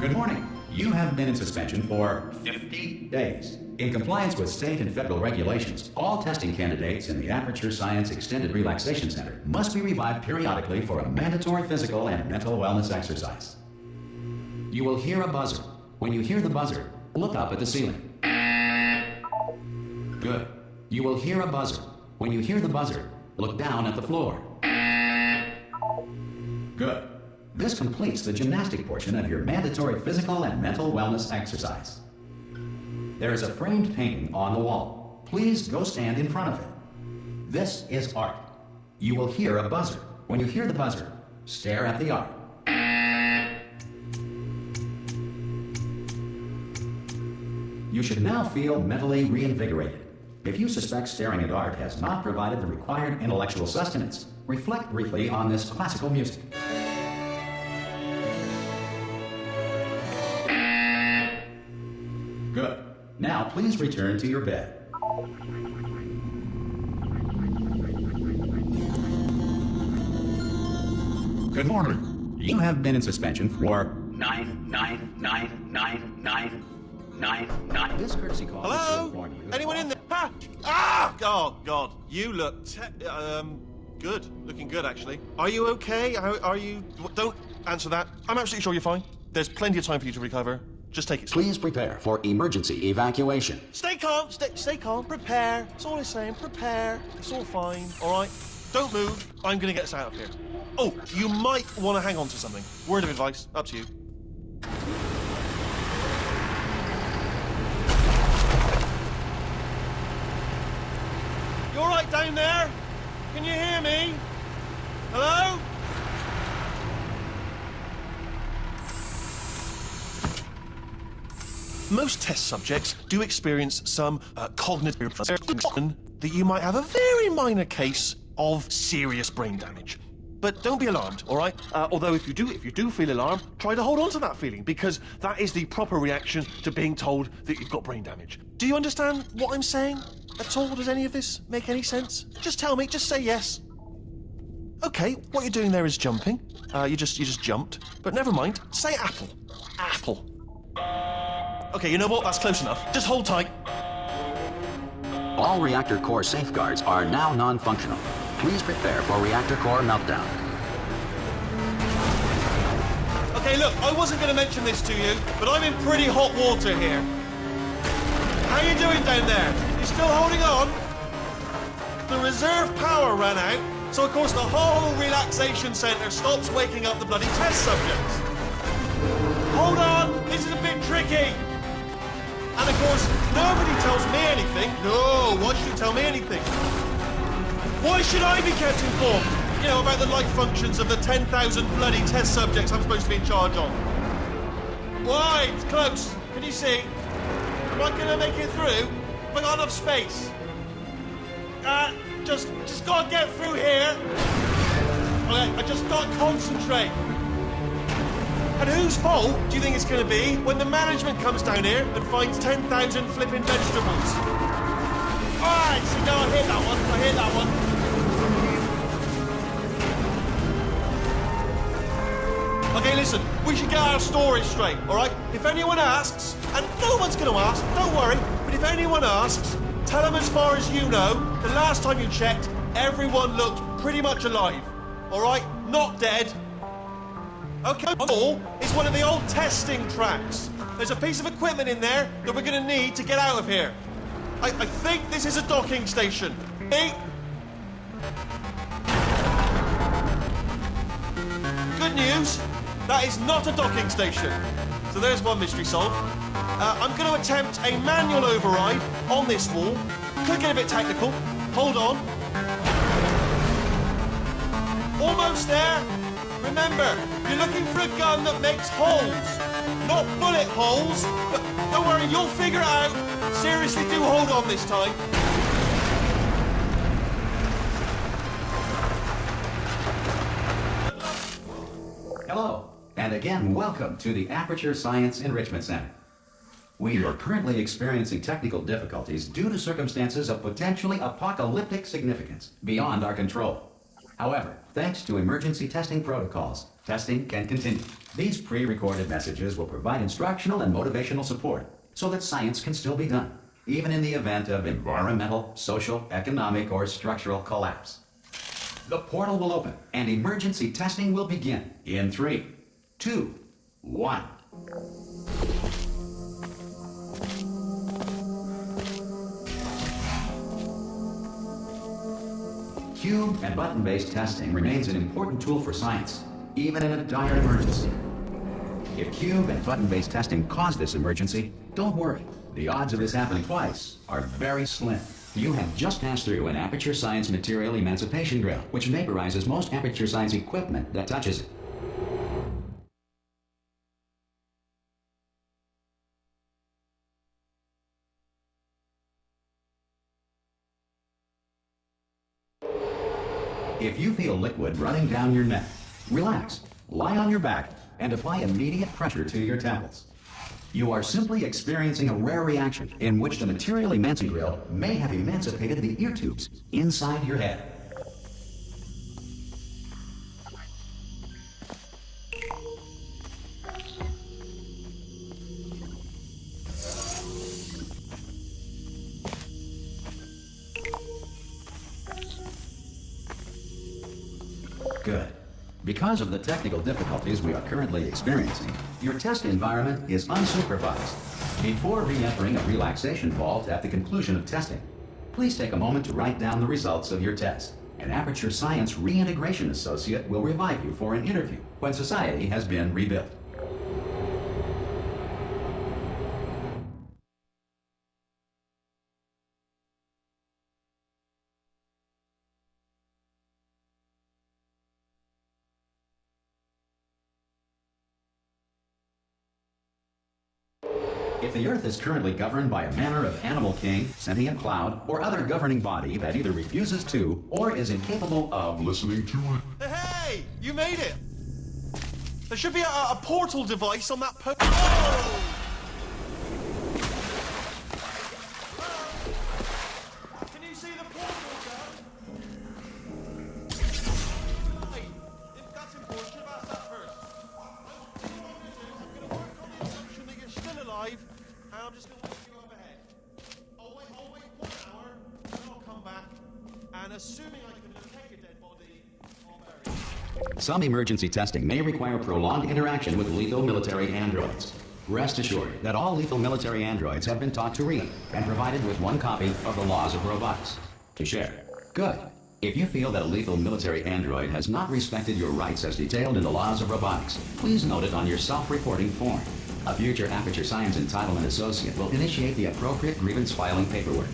Good morning. You have been in suspension for 50 days. In compliance with state and federal regulations, all testing candidates in the Aperture Science Extended Relaxation Center must be revived periodically for a mandatory physical and mental wellness exercise. You will hear a buzzer. When you hear the buzzer, look up at the ceiling. Good. You will hear a buzzer. When you hear the buzzer, look down at the floor. Good. This completes the gymnastic portion of your mandatory physical and mental wellness exercise. There is a framed painting on the wall. Please go stand in front of it. This is art. You will hear a buzzer. When you hear the buzzer, stare at the art. You should now feel mentally reinvigorated. If you suspect staring at art has not provided the required intellectual sustenance, reflect briefly on this classical music. Good. Now please return to your bed. Good morning. You have been in suspension for 9999999. This courtesy call is to inform you. Anyone in there? Ha! Ah! Oh God, you look good. Looking good, actually. Are you okay? Are you? Don't answer that. I'm absolutely sure you're fine. There's plenty of time for you to recover. Just take it. Please prepare for emergency evacuation. Stay calm. Stay calm. Prepare. That's all I'm saying. Prepare. It's all fine. All right. Don't move. I'm gonna get us out of here. Oh, you might want to hang on to something. Word of advice. Up to you. You all right down there? Can you hear me? Hello? Most test subjects do experience some cognitive that you might have a very minor case of serious brain damage. But don't be alarmed, all right? Although if you do feel alarmed, try to hold on to that feeling, because that is the proper reaction to being told that you've got brain damage. Do you understand what I'm saying at all? Does any of this make any sense? Just tell me, just say yes. Okay, what you're doing there is jumping. You just jumped. But never mind, say apple. Apple. Okay, you know what? That's close enough. Just hold tight. All reactor core safeguards are now non-functional. Please prepare for reactor core meltdown. Okay, look, I wasn't going to mention this to you, but I'm in pretty hot water here. How you doing down there? You still holding on? The reserve power ran out, so of course the whole relaxation centre stops waking up the bloody test subjects. Hold on, this is a bit tricky. And of course, nobody tells me anything. No, why should you tell me anything? Why should I be kept informed? You know, about the life functions of the 10,000 bloody test subjects I'm supposed to be in charge of. Why? It's close. Can you see? Am I gonna make it through? Have I got enough space? Just gotta get through here. Okay, I just gotta concentrate. And whose fault do you think it's going to be when the management comes down here and finds 10,000 flipping vegetables? Alright, so now I hear that one. Okay, listen, we should get our story straight, alright? If anyone asks, and no one's going to ask, don't worry, but if anyone asks, tell them as far as you know, the last time you checked, everyone looked pretty much alive, alright? Not dead. Okay, all is one of the old testing tracks. There's a piece of equipment in there that we're going to need to get out of here. I think this is a docking station. Hey? Good news, that is not a docking station. So there's one mystery solved. I'm going to attempt a manual override on this wall. Could get a bit technical. Hold on. Almost there. Remember, you're looking for a gun that makes holes, not bullet holes. But don't worry, you'll figure it out. Seriously, do hold on this time. Hello, and again, welcome to the Aperture Science Enrichment Center. We are currently experiencing technical difficulties due to circumstances of potentially apocalyptic significance beyond our control. However, thanks to emergency testing protocols, testing can continue. These pre-recorded messages will provide instructional and motivational support so that science can still be done, even in the event of environmental, social, economic, or structural collapse. The portal will open and emergency testing will begin in 3, 2, 1. Cube and button-based testing remains an important tool for science, even in a dire emergency. If cube and button-based testing caused this emergency, don't worry. The odds of this happening twice are very slim. You have just passed through an Aperture Science material emancipation drill, which vaporizes most Aperture Science equipment that touches it. If you feel liquid running down your neck, relax, lie on your back, and apply immediate pressure to your temples. You are simply experiencing a rare reaction in which the material emancipation drill may have emancipated the ear tubes inside your head. Good. Because of the technical difficulties we are currently experiencing, your test environment is unsupervised. Before re-entering a relaxation vault at the conclusion of testing, please take a moment to write down the results of your test. An Aperture Science Reintegration Associate will revive you for an interview when society has been rebuilt. If the Earth is currently governed by a manner of animal king, sentient cloud, or other governing body that either refuses to or is incapable of listening to it. Hey! You made it! There should be a portal device on that Oh! Can you see the portal, Dad? Right. If that's important, should have asked that first. What I'm going to do is I'm going to work on the assumption that you're still alive, and I'm just going to wait for you up ahead. I'll wait 1 hour, then I'll come back, and assuming I can locate a dead body, I'll bury it. Some emergency testing may require prolonged interaction with lethal military androids. Rest assured that all lethal military androids have been taught to read and provided with 1 copy of the Laws of Robotics to share. Good. If you feel that a lethal military android has not respected your rights as detailed in the Laws of Robotics, please note it on your self-reporting form. A future Aperture Science Entitlement Associate will initiate the appropriate grievance filing paperwork.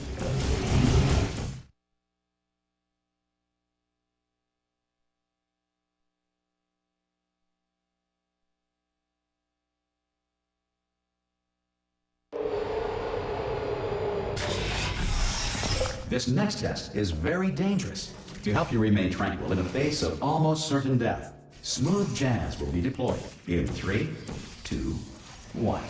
This next test is very dangerous. To help you remain tranquil in the face of almost certain death, smooth jazz will be deployed in 3, 2, 1.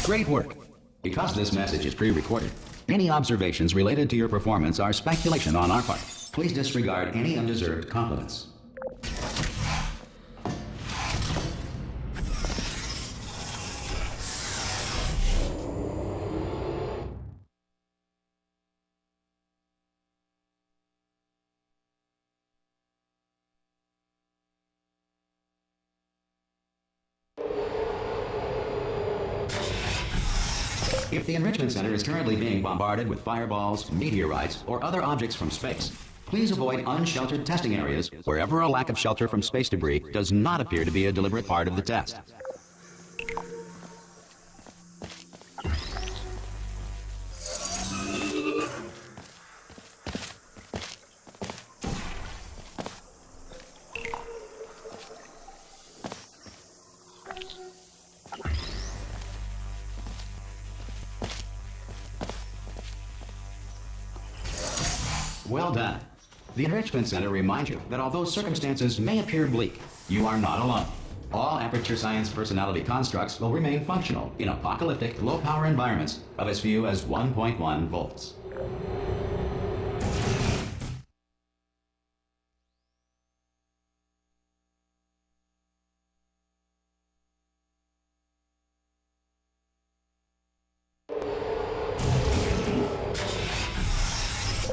Great work. Because this message is pre-recorded, any observations related to your performance are speculation on our part. Please disregard any undeserved compliments. If the Enrichment Center is currently being bombarded with fireballs, meteorites, or other objects from space, please avoid unsheltered testing areas wherever a lack of shelter from space debris does not appear to be a deliberate part of the test. Well done. The Enrichment Center reminds you that although circumstances may appear bleak, you are not alone. All Aperture Science personality constructs will remain functional in apocalyptic, low-power environments of as few as 1.1 volts.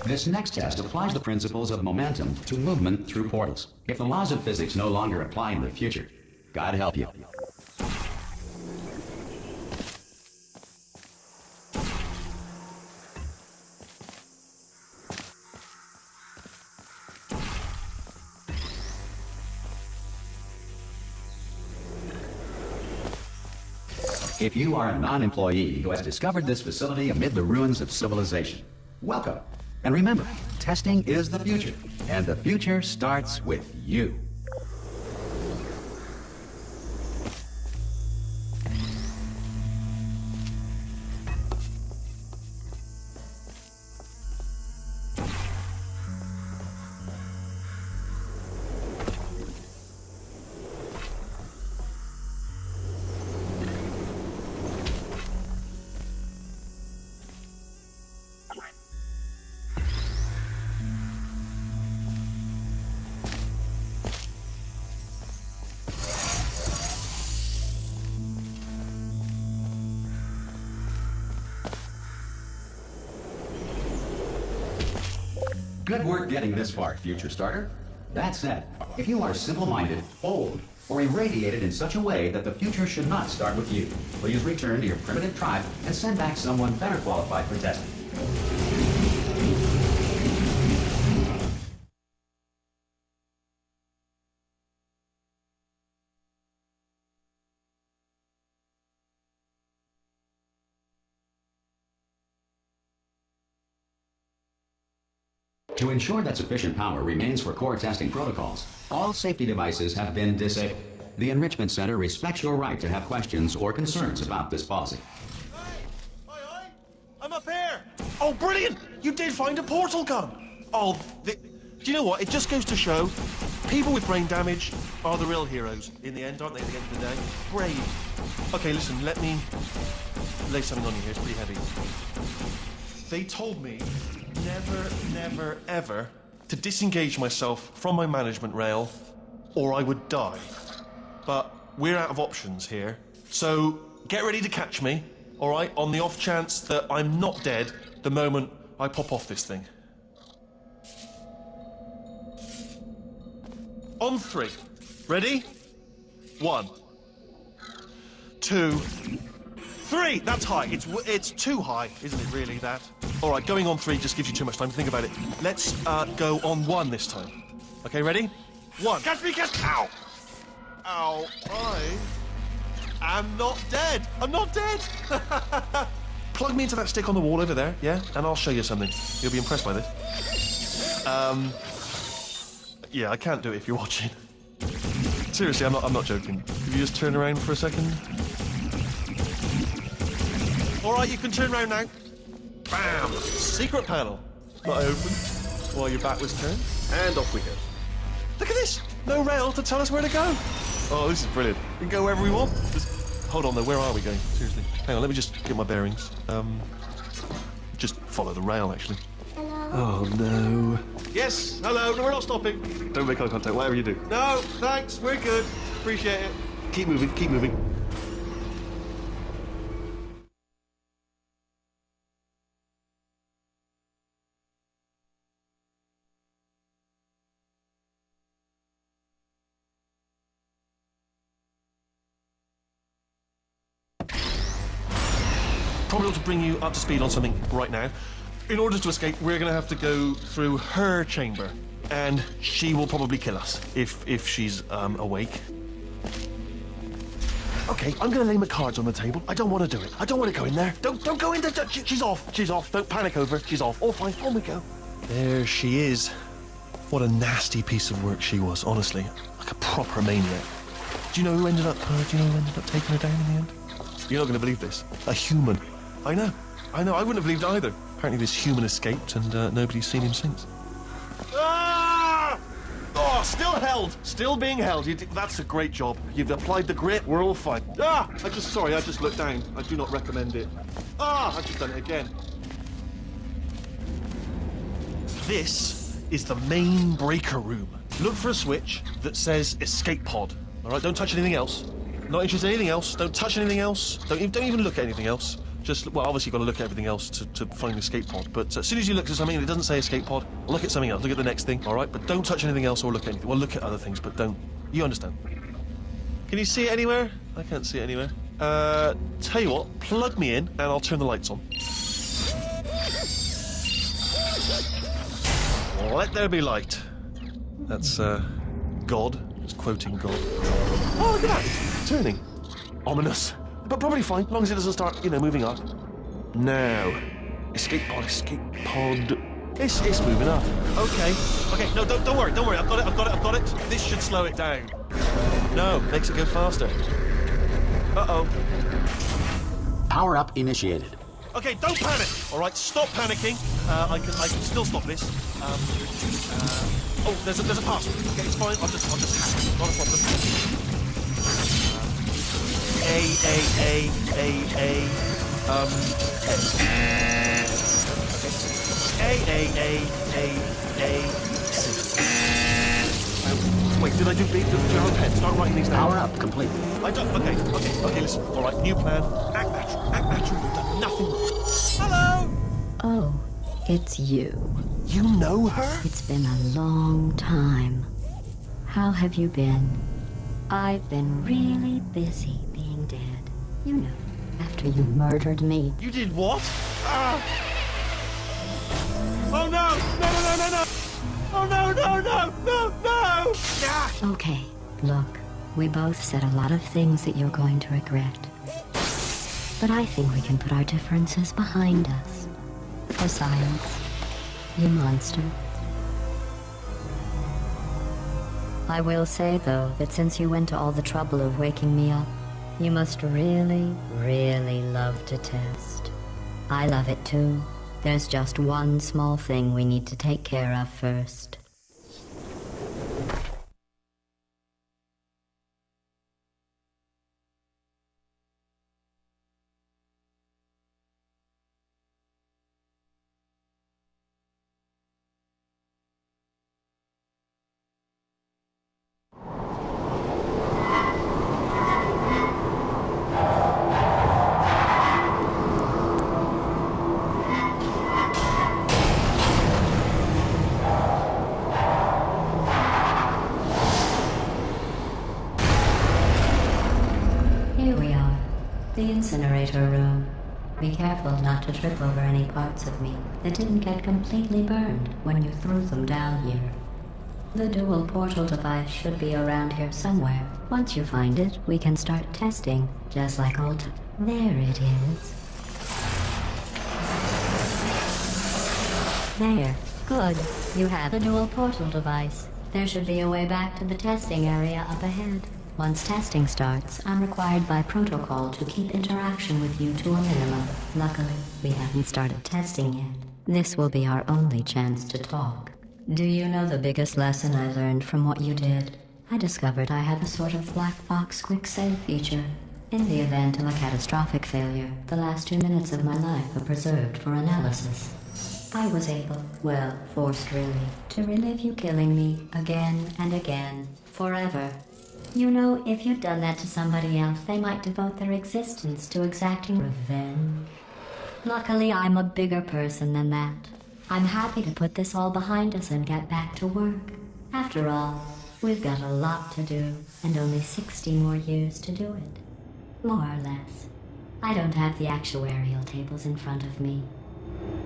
This next test applies the principles of momentum to movement through portals. If the laws of physics no longer apply in the future, God help you. If you are a non-employee who has discovered this facility amid the ruins of civilization, welcome. And remember, testing is the future, and the future starts with you. Good work getting this far, future starter. That said, if you are simple-minded, old, or irradiated in such a way that the future should not start with you, please return to your primitive tribe and send back someone better qualified for testing. To ensure that sufficient power remains for core testing protocols, all safety devices have been disabled. The Enrichment Center respects your right to have questions or concerns about this policy. Hi, I'm up here! Oh, brilliant! You did find a portal gun! Oh, do you know what? It just goes to show people with brain damage are the real heroes in the end, aren't they, at the end of the day? Brave. Okay, listen, let me lay something on you here. It's pretty heavy. They told me never, ever to disengage myself from my management rail or I would die. But we're out of options here. So get ready to catch me, all right, on the off chance that I'm not dead the moment I pop off this thing. On 3. Ready? 1, 2, 3! That's high. It's too high, isn't it, really, that? All right, going on 3 just gives you too much time to think about it. Let's go on 1 this time. Okay, ready? 1. Catch me, catch... Ow! Ow. I am not dead. I'm not dead. Plug me into that stick on the wall over there, yeah? And I'll show you something. You'll be impressed by this. Yeah, I can't do it if you're watching. Seriously, I'm not joking. Could you just turn around for a second? All right, you can turn around now. Bam! Secret panel. Not open. While your back was turned. And off we go. Look at this! No rail to tell us where to go. Oh, this is brilliant. We can go wherever we want. Just hold on though, where are we going? Seriously. Hang on, let me just get my bearings. Just follow the rail, actually. Hello? Oh, no. Yes, hello. No, we're not stopping. Don't make eye contact, whatever you do. No, thanks. We're good. Appreciate it. Keep moving, keep moving. Probably ought to bring you up to speed on something right now. In order to escape, we're going to have to go through her chamber, and she will probably kill us if she's awake. Okay, I'm going to lay my cards on the table. I don't want to do it. I don't want to go in there. Don't go in there. She's off. She's off. Don't panic over. She's off. All fine. On we go. There she is. What a nasty piece of work she was. Honestly, like a proper maniac. Do you know who ended up taking her down in the end? You're not going to believe this. A human. I know. I wouldn't have believed it either. Apparently this human escaped and nobody's seen him since. Oh, still held. Still being held. That's a great job. You've applied the grit. We're all fine. Ah! I just looked down. I do not recommend it. Ah! I've just done it again. This is the main breaker room. Look for a switch that says escape pod. All right, don't touch anything else. Not interested in anything else. Don't touch anything else. Don't even look at anything else. Just, well, obviously you've got to look at everything else to find the escape pod. But as soon as you look at something and it doesn't say escape pod, look at something else. Look at the next thing, all right? But don't touch anything else or look at anything. Well, look at other things, but don't. You understand? Can you see it anywhere? I can't see it anywhere. Tell you what, plug me in and I'll turn the lights on. Let there be light. That's, God. Just quoting God. Oh, look at that. Turning. Ominous. But probably fine, as long as it doesn't start, moving up. Now. Escape pod. It's moving up. Okay, no, don't worry. I've got it. This should slow it down. No, makes it go faster. Uh-oh. Power up initiated. Okay, don't panic. All right, stop panicking. I can still stop this. Oh, there's a password. Okay, it's fine. I'll just hack it. Not a problem. Wait, did I do big? Do you have a pen? Start writing these down. Power up complete. I don't. Okay, listen. All right, new plan. Act natural. You've done nothing wrong. Hello! Oh, it's you. You know her? It's been a long time. How have you been? I've been really busy being dead. You know, after you murdered me. You did what? Ah! Oh no! No! Oh no! Ah! Okay, look, we both said a lot of things that you're going to regret. But I think we can put our differences behind us. For science, you monster. I will say, though, that since you went to all the trouble of waking me up, you must really, really love to test. I love it too. There's just one small thing we need to take care of first. The incinerator room. Be careful not to trip over any parts of me that didn't get completely burned when you threw them down here. The dual portal device should be around here somewhere. Once you find it, we can start testing, just like old... There it is. There. Good. You have the dual portal device. There should be a way back to the testing area up ahead. Once testing starts, I'm required by protocol to keep interaction with you to a minimum. Luckily, we haven't started testing yet. This will be our only chance to talk. Do you know the biggest lesson I learned from what you did? I discovered I have a sort of black box quick save feature. In the event of a catastrophic failure, the last 2 minutes of my life are preserved for analysis. I was able, well, forced really, to relive you killing me again and again, forever. You know, if you'd done that to somebody else, they might devote their existence to exacting revenge. Luckily, I'm a bigger person than that. I'm happy to put this all behind us and get back to work. After all, we've got a lot to do, and only 60 more years to do it. More or less. I don't have the actuarial tables in front of me.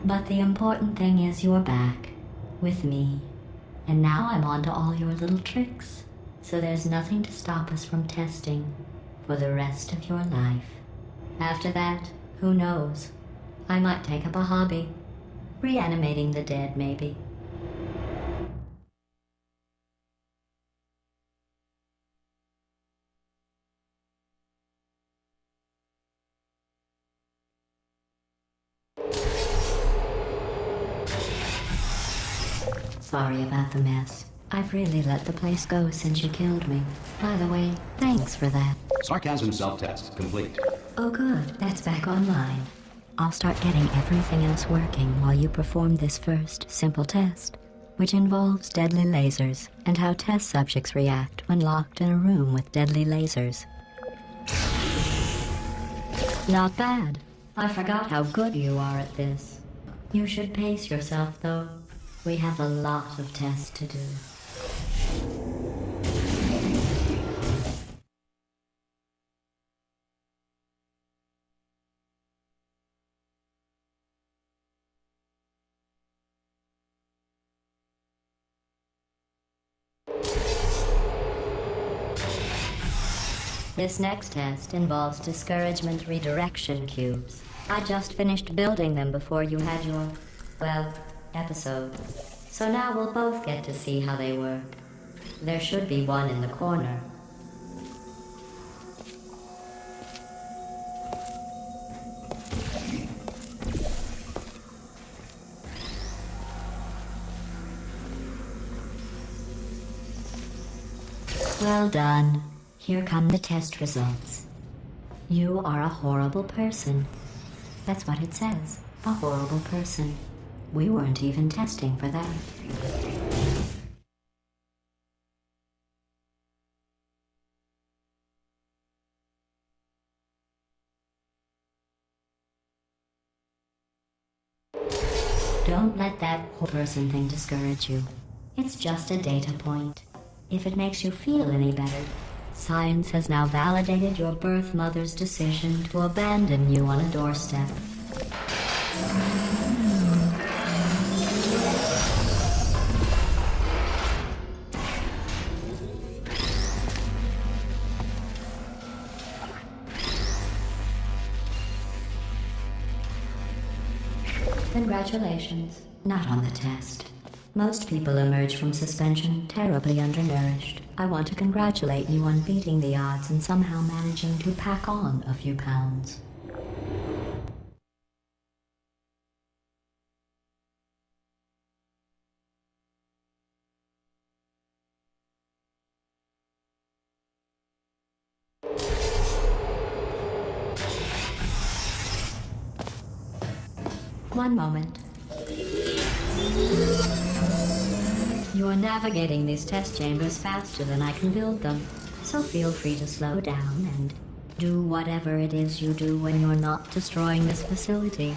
But the important thing is you're back, with me. And now I'm on to all your little tricks. So there's nothing to stop us from testing for the rest of your life. After that, who knows? I might take up a hobby. Reanimating the dead, maybe. Sorry about the mess. I've really let the place go since you killed me. By the way, thanks for that. Sarcasm self-test complete. Oh good, that's back online. I'll start getting everything else working while you perform this first, simple test, which involves deadly lasers and how test subjects react when locked in a room with deadly lasers. Not bad. I forgot how good you are at this. You should pace yourself, though. We have a lot of tests to do. This next test involves discouragement redirection cubes. I just finished building them before you had your, well, episode. So now we'll both get to see how they work. There should be one in the corner. Well done. Here come the test results. You are a horrible person. That's what it says. A horrible person. We weren't even testing for that. Don't let that whole person thing discourage you. It's just a data point. If it makes you feel any better, science has now validated your birth mother's decision to abandon you on a doorstep. Congratulations. Not on the test. Most people emerge from suspension terribly undernourished. I want to congratulate you on beating the odds and somehow managing to pack on a few pounds. One moment. You are navigating these test chambers faster than I can build them, so feel free to slow down and do whatever it is you do when you're not destroying this facility.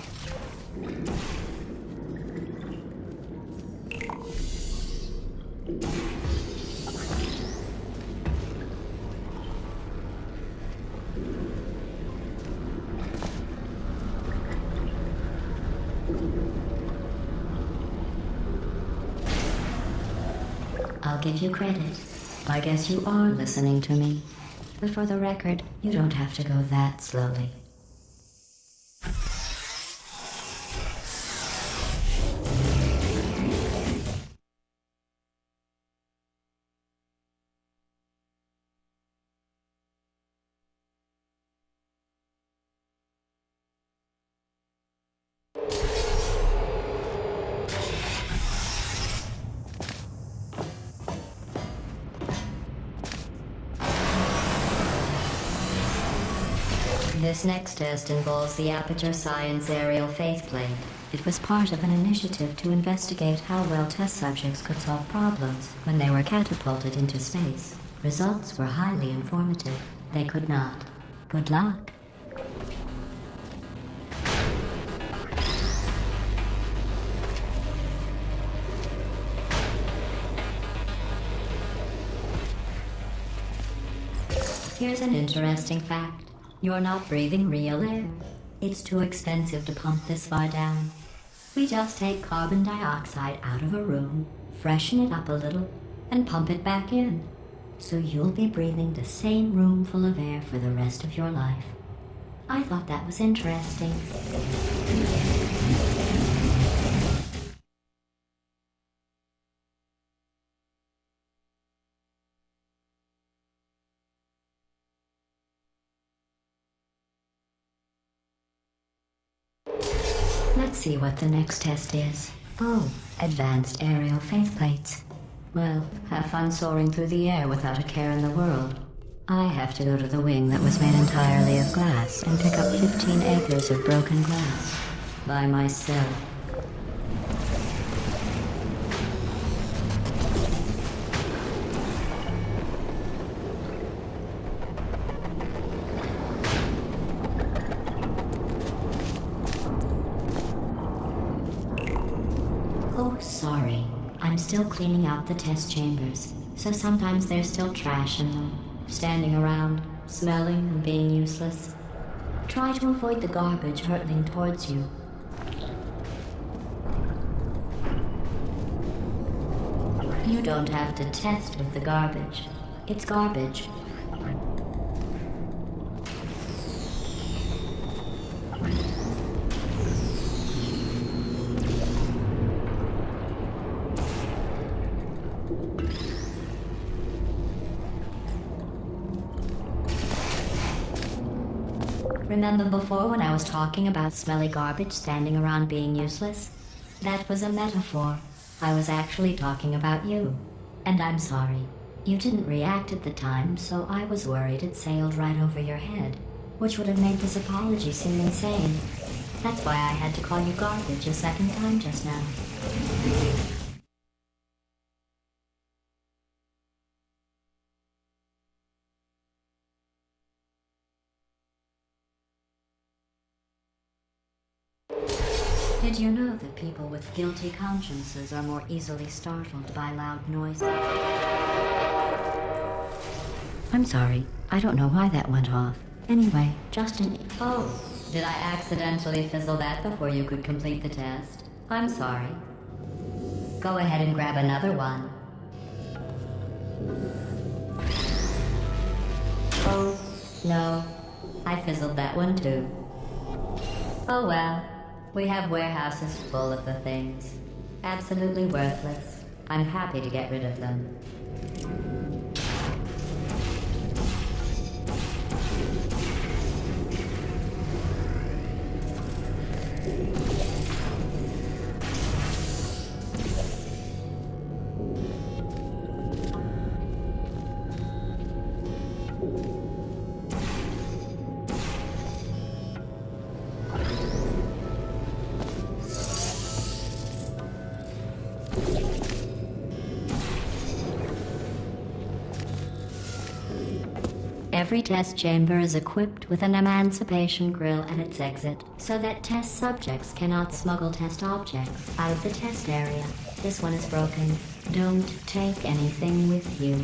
I'll give you credit. I guess you are listening to me. But for the record, you don't have to go that slowly. This next test involves the Aperture Science Aerial Faithplate. It was part of an initiative to investigate how well test subjects could solve problems when they were catapulted into space. Results were highly informative. They could not. Good luck. Here's an interesting fact. You're not breathing real air. It's too expensive to pump this far down. We just take carbon dioxide out of a room, freshen it up a little, and pump it back in. So you'll be breathing the same room full of air for the rest of your life. I thought that was interesting. Let's see what the next test is. Oh, advanced aerial faithplates. Well, have fun soaring through the air without a care in the world. I have to go to the wing that was made entirely of glass and pick up 15 acres of broken glass. By myself. Oh, sorry. I'm still cleaning out the test chambers, so sometimes there's still trash in them, standing around, smelling and being useless. Try to avoid the garbage hurtling towards you. You don't have to test with the garbage. It's garbage. Remember before when I was talking about smelly garbage standing around being useless? That was a metaphor. I was actually talking about you. And I'm sorry. You didn't react at the time, so I was worried it sailed right over your head, which would have made this apology seem insane. That's why I had to call you garbage a second time just now. Did you know that people with guilty consciences are more easily startled by loud noises? I'm sorry. I don't know why that went off. Anyway, Justin... Oh, did I accidentally fizzle that before you could complete the test? I'm sorry. Go ahead and grab another one. Oh, no. I fizzled that one too. Oh well. We have warehouses full of the things. Absolutely worthless. I'm happy to get rid of them. Every test chamber is equipped with an emancipation grill at its exit, so that test subjects cannot smuggle test objects out of the test area. This one is broken. Don't take anything with you.